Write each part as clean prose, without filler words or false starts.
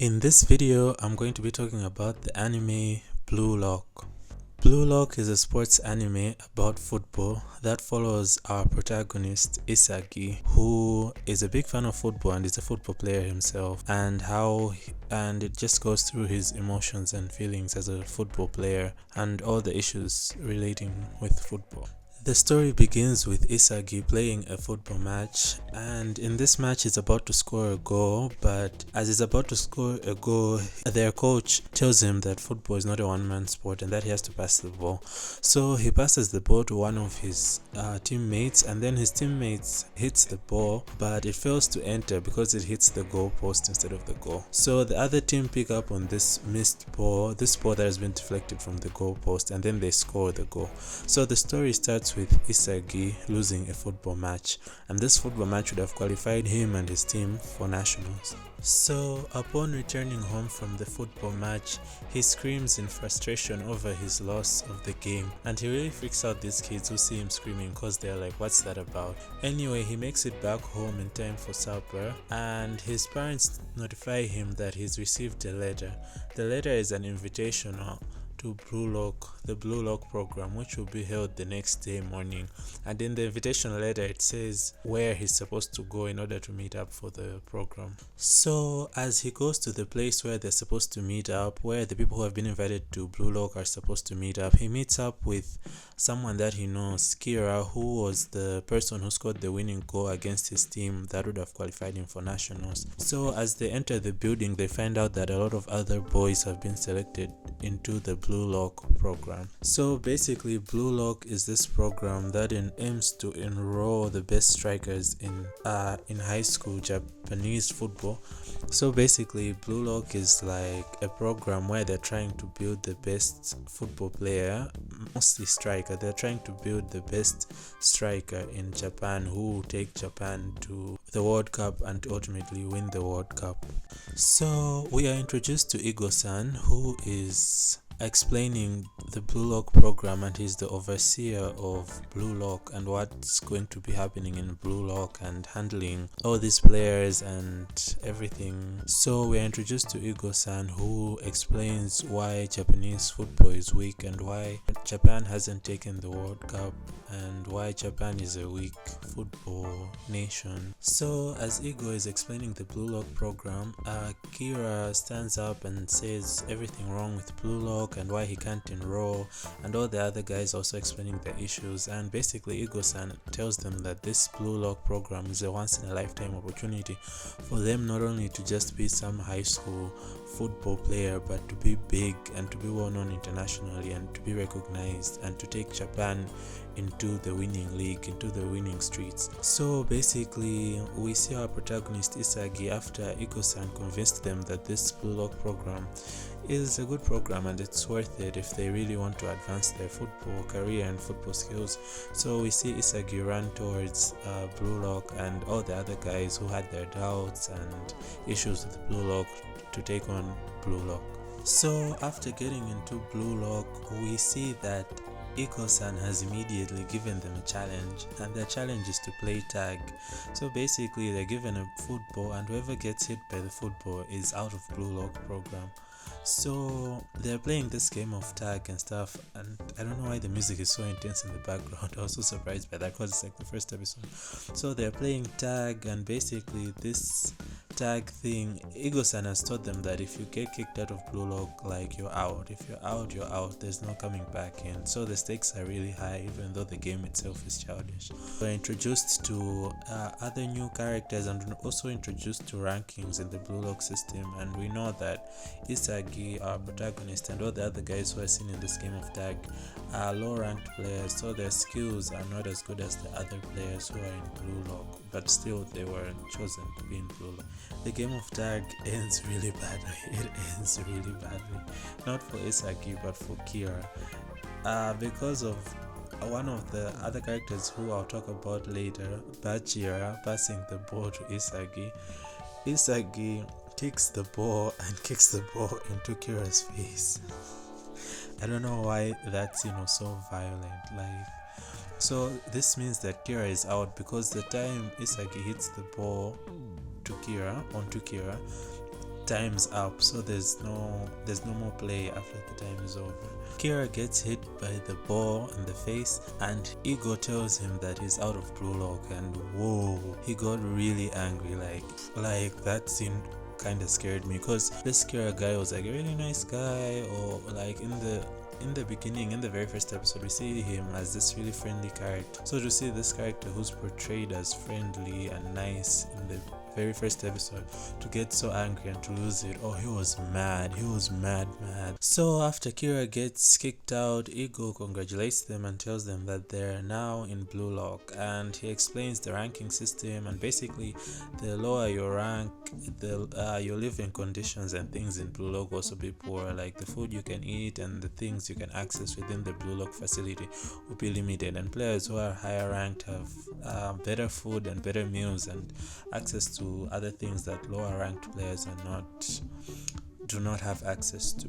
In this video, I'm going to be talking about the anime Blue Lock. Blue Lock is a sports anime about football that follows our protagonist Isagi, who is a big fan of football and is a football player himself, and it just goes through his emotions and feelings as a football player and all the issues relating with football. The story begins with Isagi playing a football match, and in this match he's about to score a goal, but as he's about to score a goal, their coach tells him that football is not a one-man sport and that he has to pass the ball. So he passes the ball to one of his teammates, and then his teammates hits the ball, but it fails to enter because it hits the goal post instead of the goal. So the other team pick up on this missed ball, this ball that has been deflected from the goal post, and then they score the goal. So the story starts with Isagi losing a football match, and this football match would have qualified him and his team for nationals. So upon returning home from the football match, he screams in frustration over his loss of the game, and he really freaks out these kids who see him screaming because they're like, what's that about? Anyway, he makes it back home in time for supper, and his parents notify him that he's received a letter. The letter is an invitation to the Blue Lock program, which will be held the next day morning, and in the invitation letter it says where he's supposed to go in order to meet up for the program. So as he goes to the place where they're supposed to meet up, where the people who have been invited to Blue Lock are supposed to meet up, he meets up with someone that he knows, Kira, who was the person who scored the winning goal against his team that would have qualified him for nationals. So as they enter the building, they find out that a lot of other boys have been selected into the Blue Lock program. So basically, Blue Lock is this program that aims to enroll the best strikers in high school Japanese football. So basically, Blue Lock is like a program where they're trying to build the best football player, mostly striker. They're trying to build the best striker in Japan who will take Japan to the World Cup and ultimately win the World Cup. So we are introduced to Igo-san, who is explaining the Blue Lock program, and he's the overseer of Blue Lock and what's going to be happening in Blue Lock and handling all these players and everything. So we're introduced to Igo-san, who explains why Japanese football is weak and why Japan hasn't taken the World Cup and why Japan is a weak football nation. So as Igo is explaining the Blue Lock program, Kira stands up and says everything wrong with Blue Lock and why he can't enroll, and all the other guys also explaining the issues. And basically Igo-san tells them that this Blue Lock program is a once in a lifetime opportunity for them not only to just be some high school football player, but to be big and to be well known internationally and to be recognized and to take Japan into the winning league, into the winning streets. So basically we see our protagonist Isagi, after Igo-san convinced them that this Blue Lock program is a good program and it's worth it if they really want to advance their football career and football skills. So we see Isagi run towards Blue Lock and all the other guys who had their doubts and issues with Blue Lock to take on Blue Lock. So after getting into Blue Lock, we see that Igo-san has immediately given them a challenge, and their challenge is to play tag. So basically they're given a football, and whoever gets hit by the football is out of Blue Lock program. So they're playing this game of tag and stuff, and I don't know why the music is so intense in the background. I was so surprised by that because it's like the first episode. So they're playing tag, and basically this tag thing, Igo-san has taught them that if you get kicked out of Blue Lock, like you're out. If you're out, you're out. There's no coming back in. So the stakes are really high, even though the game itself is childish. We're introduced to other new characters and also introduced to rankings in the Blue Lock system, and we know that Isagi, our protagonist, and all the other guys who are seen in this game of tag are low ranked players, so their skills are not as good as the other players who are in Blue Lock, but still they were chosen to be in Blue Lock. The game of tag ends really badly. It ends really badly, not for Isagi but for Kira, because of one of the other characters who I'll talk about later, Bachira, passing the ball to Isagi. Isagi kicks the ball into Kira's face. I don't know why that scene was so violent. So this means that Kira is out, because the time Isagi hits the ball onto Kira, time's up, so there's no more play after the time is over. Kira gets hit by the ball in the face, and Ego tells him that he's out of Blue Lock, and whoa, he got really angry. Like that scene kind of scared me, because this Kira guy was like a really nice guy, or like in the beginning, in the very first episode, we see him as this really friendly character. So to see this character who's portrayed as friendly and nice in the very first episode to get so angry and to lose it, oh, he was mad. So after Kira gets kicked out, Ego congratulates them and tells them that they're now in Blue Lock, and he explains the ranking system, and basically the lower your rank, your living conditions and things in Blue Lock also be poor. Like the food you can eat and the things you can access within the Blue Lock facility will be limited, and players who are higher ranked have better food and better meals and access to other things that lower ranked players do not have access to.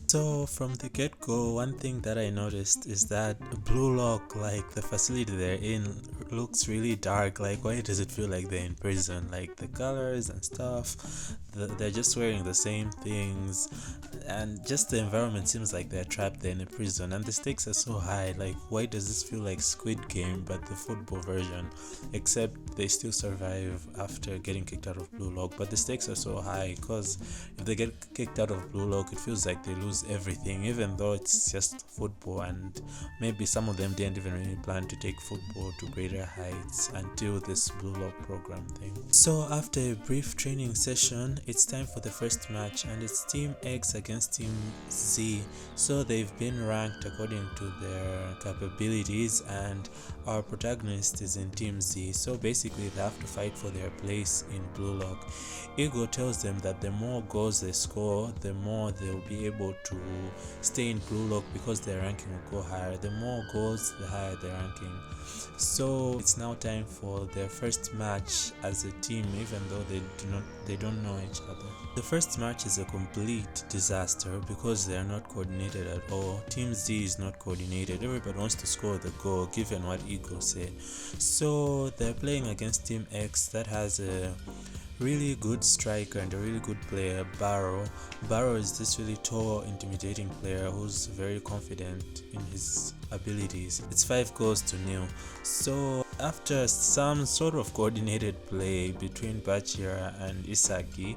So from the get-go, one thing that I noticed is that Blue Lock, like the facility they're in, looks really dark. Like, why does it feel like they're in prison? Like the colors and stuff, they're just wearing the same things, and just the environment seems like they're trapped there in a prison, and the stakes are so high. Like, why does this feel like Squid Game but the football version, except they still survive after getting kicked out of Blue Lock, but the stakes are so high, because if they get kicked out of Blue Lock, it feels like they lose everything, even though it's just football, and maybe some of them didn't even really plan to take football to greater heights until this Blue Lock program thing. So after a brief training session, it's time for the first match, and it's Team X against Team Z. So they've been ranked according to their capabilities, and our protagonist is in Team Z, so basically they have to fight for their place in Blue Lock. Ego tells them that the more goals they score, the more they'll be able to stay in Blue Lock, because their ranking will go higher. The more goals, the higher their ranking. So it's now time for their first match as a team, even though they don't know each other. The first match is a complete disaster because they are not coordinated at all. Team Z is not coordinated. Everybody wants to score the goal given what Ego said. So they're playing against Team X that has a really good striker and a really good player, Barrow. Barrow is this really tall, intimidating player who's very confident in his abilities. It's 5-0. So after some sort of coordinated play between Bachira and Isagi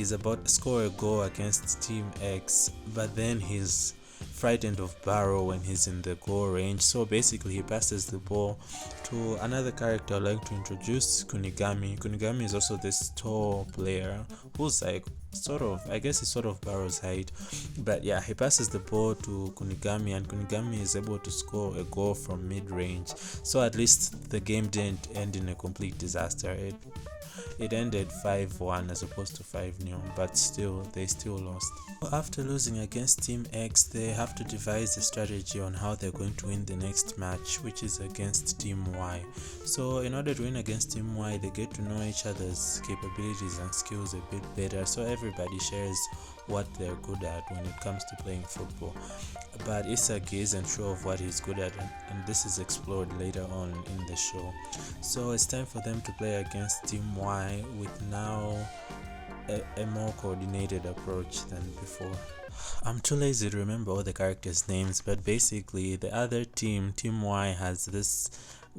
is about to score a goal against Team X, but then he's frightened of Barrow when he's in the goal range, so basically he passes the ball to another character I'd like to introduce, Kunigami. Kunigami is also this tall player who's like sort of Barrow's height, but yeah, he passes the ball to Kunigami, and Kunigami is able to score a goal from mid-range. So at least the game didn't end in a complete disaster. It ended 5-1 as opposed to 5-0, but they still lost. After losing against Team X, they have to devise a strategy on how they're going to win the next match, which is against Team Y. So in order to win against Team Y, they get to know each other's capabilities and skills a bit better, so everybody shares what they're good at when it comes to playing football. But Isagi isn't sure of what he's good at, and this is explored later on in the show. So it's time for them to play against Team Y with now a more coordinated approach than before. I'm too lazy to remember all the characters' names, but basically the other team, Team Y, has this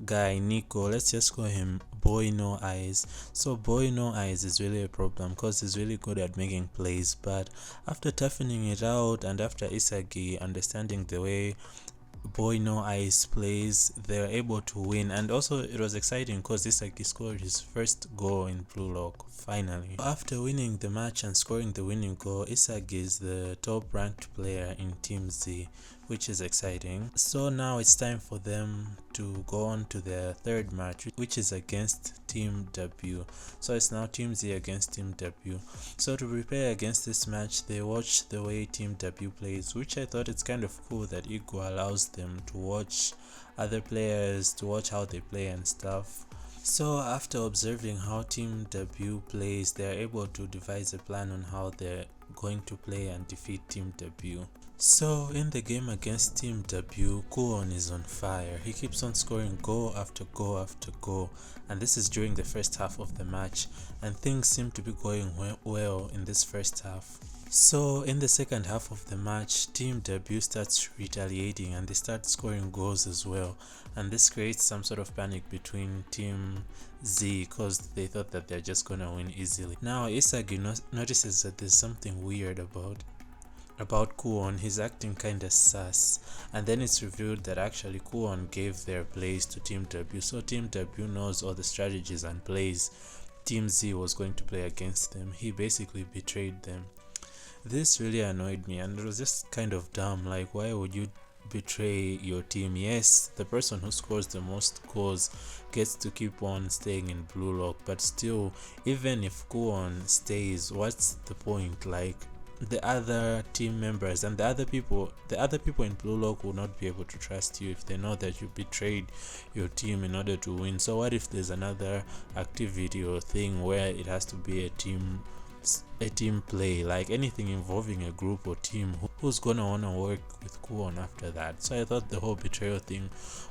guy Nico. Let's just call him Boy No Eyes. So Boy No Eyes is really a problem because he's really good at making plays, but after toughening it out and after Isagi understanding the way Boy No Eyes plays, they're able to win. And also it was exciting because Isagi scored his first goal in Blue Lock finally. After winning the match and scoring the winning goal, Isagi is the top ranked player in Team Z, which is exciting. So now it's time for them to go on to their third match, which is against Team W. So it's now Team Z against Team W. So to prepare against this match, they watch the way Team W plays, which I thought it's kind of cool that Ego allows them to watch other players, to watch how they play and stuff. So after observing how Team W plays, they are able to devise a plan on how they're going to play and defeat Team W. So in the game against Team W, Kuon is on fire. He keeps on scoring goal after goal after goal, and this is during the first half of the match, and things seem to be going well in this first half. So in the second half of the match, Team W starts retaliating and they start scoring goals as well, and this creates some sort of panic between Team Z because they thought that they're just gonna win easily. Now Isagi notices that there's something weird about Kuon. He's acting kinda sus, and then it's revealed that actually Kuon gave their plays to Team W, so Team W knows all the strategies and plays Team Z was going to play against them. He basically betrayed them. This really annoyed me, and it was just kind of dumb. Like, why would you betray your team? Yes, the person who scores the most goals gets to keep on staying in Blue Lock, but still, even if Kuon stays, what's the point? Like, the other team members and the other people in Blue Lock will not be able to trust you if they know that you betrayed your team in order to win. So what if there's another activity or thing where it has to be a team play, like anything involving a group or team? Who's gonna wanna work with Kuon after that? So I thought the whole betrayal thing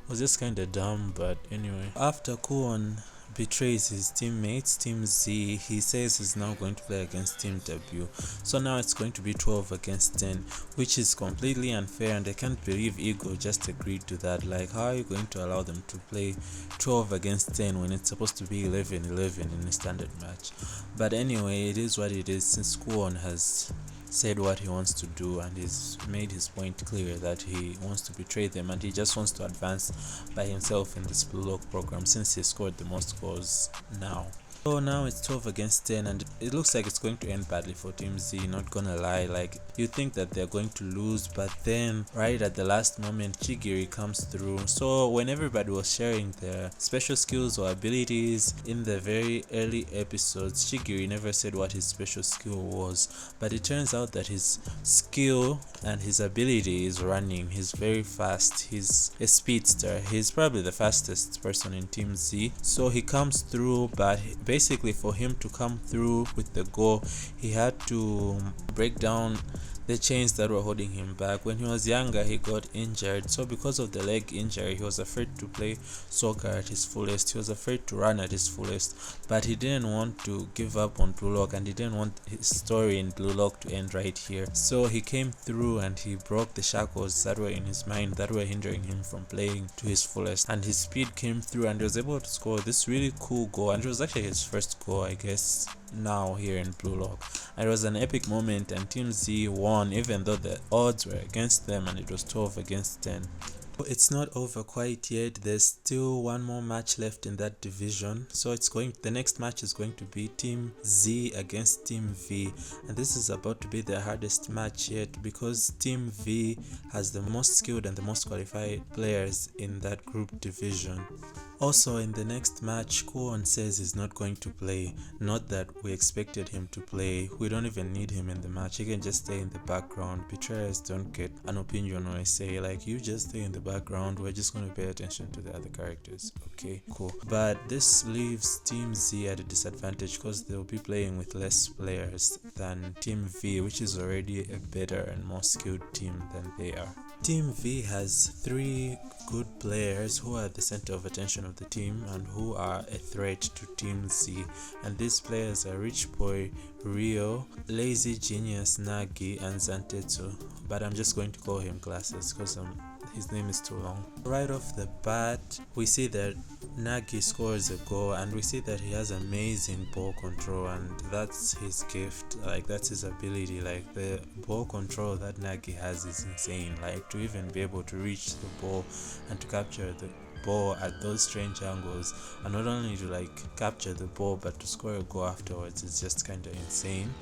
was just kinda dumb, but anyway. After Kuon betrays his teammates, Team Z, he says he's now going to play against Team W. So now it's going to be 12 against 10, which is completely unfair, and I can't believe Ego just agreed to that. Like, how are you going to allow them to play 12 against 10 when it's supposed to be 11-11 in a standard match? But anyway, it is what it is, since Kuon has said what he wants to do and he's made his point clear that he wants to betray them and he just wants to advance by himself in this Blue Lock program since he scored the most goals now. So now it's 12 against 10 and it looks like it's going to end badly for Team Z, not gonna lie. Like, you think that they're going to lose, but then right at the last moment Chigiri comes through. So when everybody was sharing their special skills or abilities in the very early episodes, Chigiri never said what his special skill was, but it turns out that his skill and his ability is running. He's very fast, he's a speedster, he's probably the fastest person in Team Z. So he comes through, but basically for him to come through with the goal, he had to break down the chains that were holding him back. When he was younger, he got injured, so because of the leg injury, he was afraid to play soccer at his fullest. He was afraid to run at his fullest, but he didn't want to give up on Blue Lock, and he didn't want his story in Blue Lock to end right here. So he came through and he broke the shackles that were in his mind that were hindering him from playing to his fullest, and his speed came through and he was able to score this really cool goal, and it was actually his first goal, I guess, now here in Blue Lock, and it was an epic moment, and Team Z won even though the odds were against them and it was 12 against 10. It's not over quite yet. There's still one more match left in that division, so the next match is going to be Team Z against Team V, and this is about to be the hardest match yet because Team V has the most skilled and the most qualified players in that group division. Also, in the next match, Kuon says he's not going to play. Not that we expected him to play. We don't even need him in the match. He can just stay in the background. Betrayers don't get an opinion when I say, like, you just stay in the background. We're just going to pay attention to the other characters. Okay, cool. But this leaves Team Z at a disadvantage because they'll be playing with less players than Team V, which is already a better and more skilled team than they are. Team V has 3 good players who are the center of attention of the team and who are a threat to Team Z, and these players are Rich Boy, Rio, Lazy Genius Nagi, and Zantetsu, but I'm just going to call him Glasses because his name is too long. Right off the bat, we see that Nagi scores a goal and we see that he has amazing ball control, and that's his gift, like that's his ability. Like, the ball control that Nagi has is insane. Like, to even be able to reach the ball and to capture the ball at those strange angles, and not only to like capture the ball but to score a goal afterwards is just kind of insane.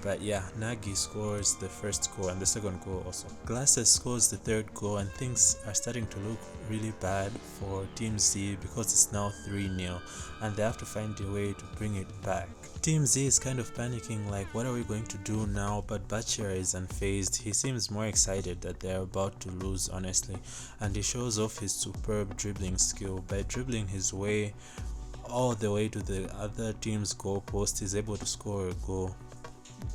But yeah, Nagi scores the first goal and the second goal also. Glasses scores the third goal, and things are starting to look really bad for Team Z because it's now 3-0 and they have to find a way to bring it back. Team Z is kind of panicking, like, what are we going to do now? But Bachira is unfazed. He seems more excited that they're about to lose, honestly, and he shows off his superb dribbling skill by dribbling his way all the way to the other team's goal post. He's able to score a goal.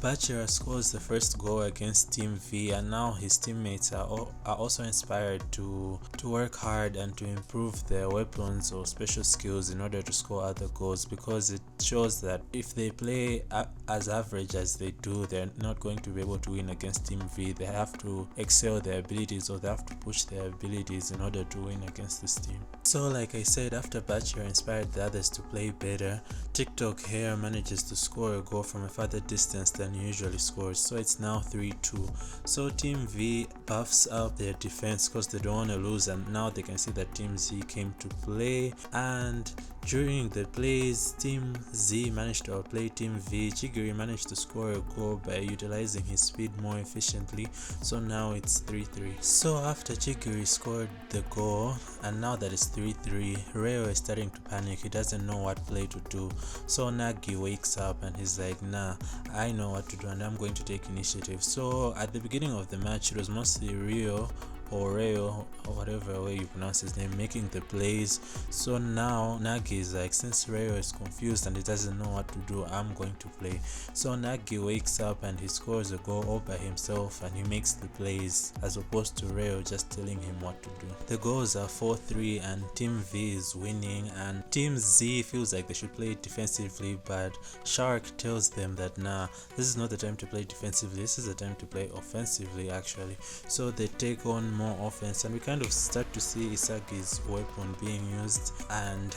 Bachira scores the first goal against Team V, and now his teammates are also inspired to work hard and to improve their weapons or special skills in order to score other goals, because it shows that if they play as average as they do, they're not going to be able to win against Team V. They have to excel their abilities, or they have to push their abilities in order to win against this team. So like I said, after Bachira inspired the others to play better, TikTok here manages to score a goal from a further distance than he usually scores, so it's now 3-2. So Team V buffs up their defense because they don't want to lose, and now they can see that Team Z came to play, and during the plays, Team Z managed to outplay Team V. Chigiri managed to score a goal by utilizing his speed more efficiently, so now it's 3-3. So after Chigiri scored the goal, and now that it's 3-3, Reo is starting to panic. He doesn't know what play to do. So Nagi wakes up and he's like, nah, I know what to do and I'm going to take initiative. So at the beginning of the match, it was mostly Reo or whatever way you pronounce his name making the plays. So now Nagi is like, since Reo is confused and he doesn't know what to do, I'm going to play. So Nagi wakes up and he scores a goal all by himself and he makes the plays, as opposed to Reo just telling him what to do. The goals are 4-3 and Team V is winning, and Team Z feels like they should play defensively, but Shark tells them that nah, this is not the time to play defensively, this is the time to play offensively actually. So they take on more offense, and we kind of start to see Isagi's weapon being used and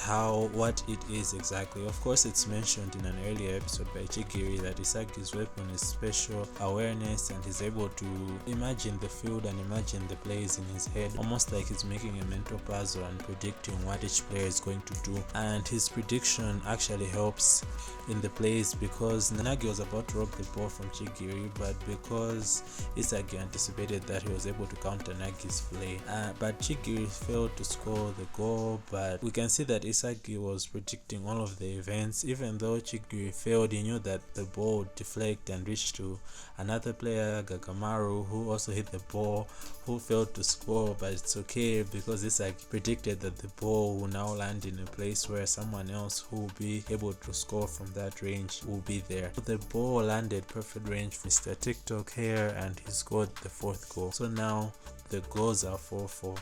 what it is exactly. Of course, it's mentioned in an earlier episode by Chigiri that Isagi's weapon is special awareness, and he's able to imagine the field and imagine the plays in his head, almost like he's making a mental puzzle and predicting what each player is going to do. And his prediction actually helps in the plays, because Nagi was about to rob the ball from Chigiri, but because Isagi anticipated that, he was able to counter Nagi's play. But Chigiri failed to score the goal, but we can see that Isagi was predicting all of the events. Even though Chigiri failed, he knew that the ball would deflect and reach to another player, Gagamaru, who also hit the ball, who failed to score, but it's okay because Isagi predicted that the ball will now land in a place where someone else who will be able to score from that range will be there. So the ball landed perfect range for Mr. TikTok here, and he scored the fourth goal. So now the goals are 4-4.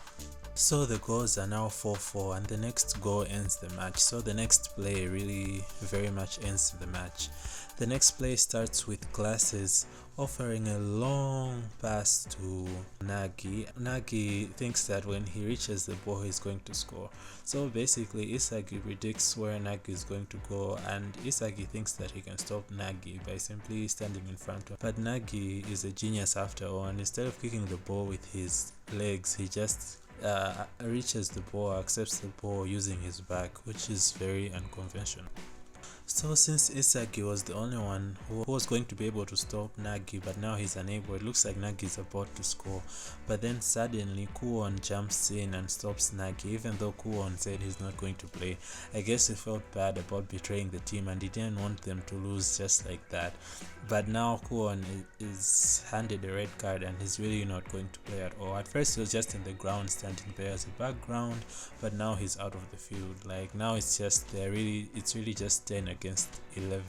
So the goals are now 4-4, and the next goal ends the match. So the next play really very much ends the match. The next play starts with Glasses offering a long pass to Nagi. Nagi thinks that when he reaches the ball, he's going to score. So basically, Isagi predicts where Nagi is going to go, and Isagi thinks that he can stop Nagi by simply standing in front of him. But Nagi is a genius after all, and instead of kicking the ball with his legs, he just reaches the ball, accepts the ball using his back, which is very unconventional. So since Isagi was the only one who was going to be able to stop Nagi, but now he's unable, it looks like Nagi is about to score. But then suddenly Kuon jumps in and stops Nagi, even though Kuon said he's not going to play. I guess he felt bad about betraying the team and he didn't want them to lose just like that. But now Kuon is handed a red card and he's really not going to play at all. At first he was just in the ground standing there as a background, but now he's out of the field. Like now it's really just 10 against 11.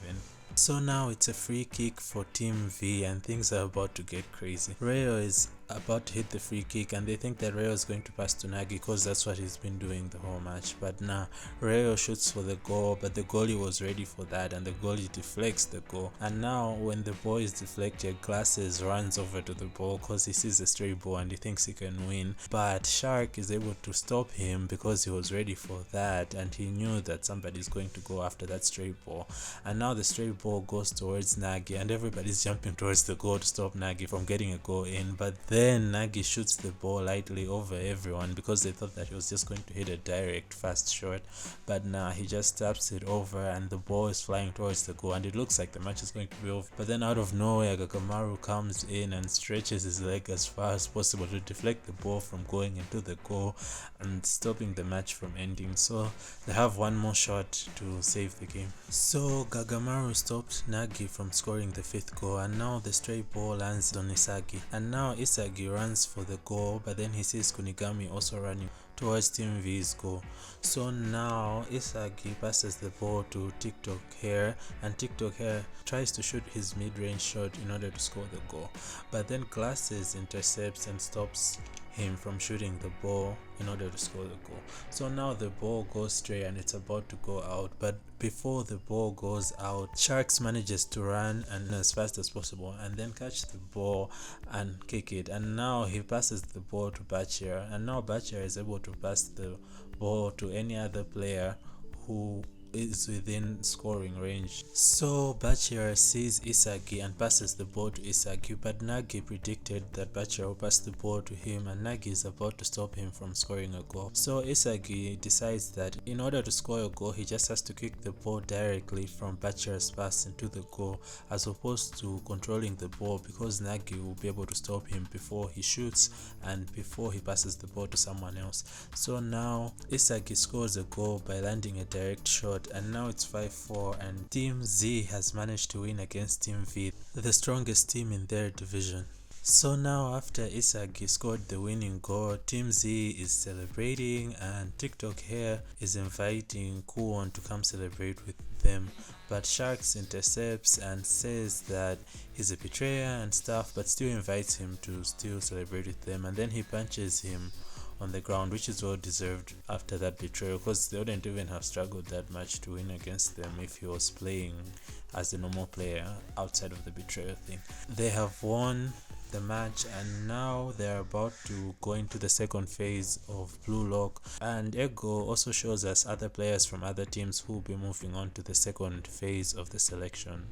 So now it's a free kick for Team V and things are about to get crazy. Reo is about to hit the free kick and they think that Reo is going to pass to Nagi because that's what he's been doing the whole match. But nah, Reo shoots for the goal, but the goalie was ready for that and the goalie deflects the goal. And now when the ball is deflected, Glasses runs over to the ball because he sees a stray ball and he thinks he can win. But Shark is able to stop him because he was ready for that and he knew that somebody is going to go after that stray ball. And now the stray ball goes towards Nagi and everybody's jumping towards the goal to stop Nagi from getting a goal in. But then Nagi shoots the ball lightly over everyone because they thought that he was just going to hit a direct fast shot, but nah, he just taps it over and the ball is flying towards the goal and it looks like the match is going to be over. But then out of nowhere, Gagamaru comes in and stretches his leg as far as possible to deflect the ball from going into the goal and stopping the match from ending. So they have one more shot to save the game. So Gagamaru stopped Nagi from scoring the fifth goal and now the stray ball lands on Isagi, and now Isagi runs for the goal, but then he sees Kunigami also running towards Team V's goal. So now Isagi passes the ball to TikTok here, and TikTok here tries to shoot his mid-range shot in order to score the goal, but then Glasses intercepts and stops him from shooting the ball in order to score the goal. So now the ball goes straight and it's about to go out, but before the ball goes out, Sharks manages to run and as fast as possible and then catch the ball and kick it, and now he passes the ball to Bachir, and now Bachir is able to pass the ball to any other player who is within scoring range. So Bachir sees Isagi and passes the ball to Isagi, but Nagi predicted that Bachir will pass the ball to him and Nagi is about to stop him from scoring a goal. So Isagi decides that in order to score a goal, he just has to kick the ball directly from Bachir's pass into the goal, as opposed to controlling the ball, because Nagi will be able to stop him before he shoots and before he passes the ball to someone else. So now Isagi scores a goal by landing a direct shot, and now it's 5-4 and Team Z has managed to win against Team V, the strongest team in their division. So now after Isagi scored the winning goal, Team Z is celebrating and TikTok here is inviting Kuon to come celebrate with them, but Sharks intercepts and says that he's a betrayer and stuff, but still invites him to still celebrate with them, and then he punches him on the ground, which is well deserved after that betrayal, because they wouldn't even have struggled that much to win against them if he was playing as a normal player outside of the betrayal thing. They have won the match and now they're about to go into the second phase of Blue Lock, and Ego also shows us other players from other teams who will be moving on to the second phase of the selection.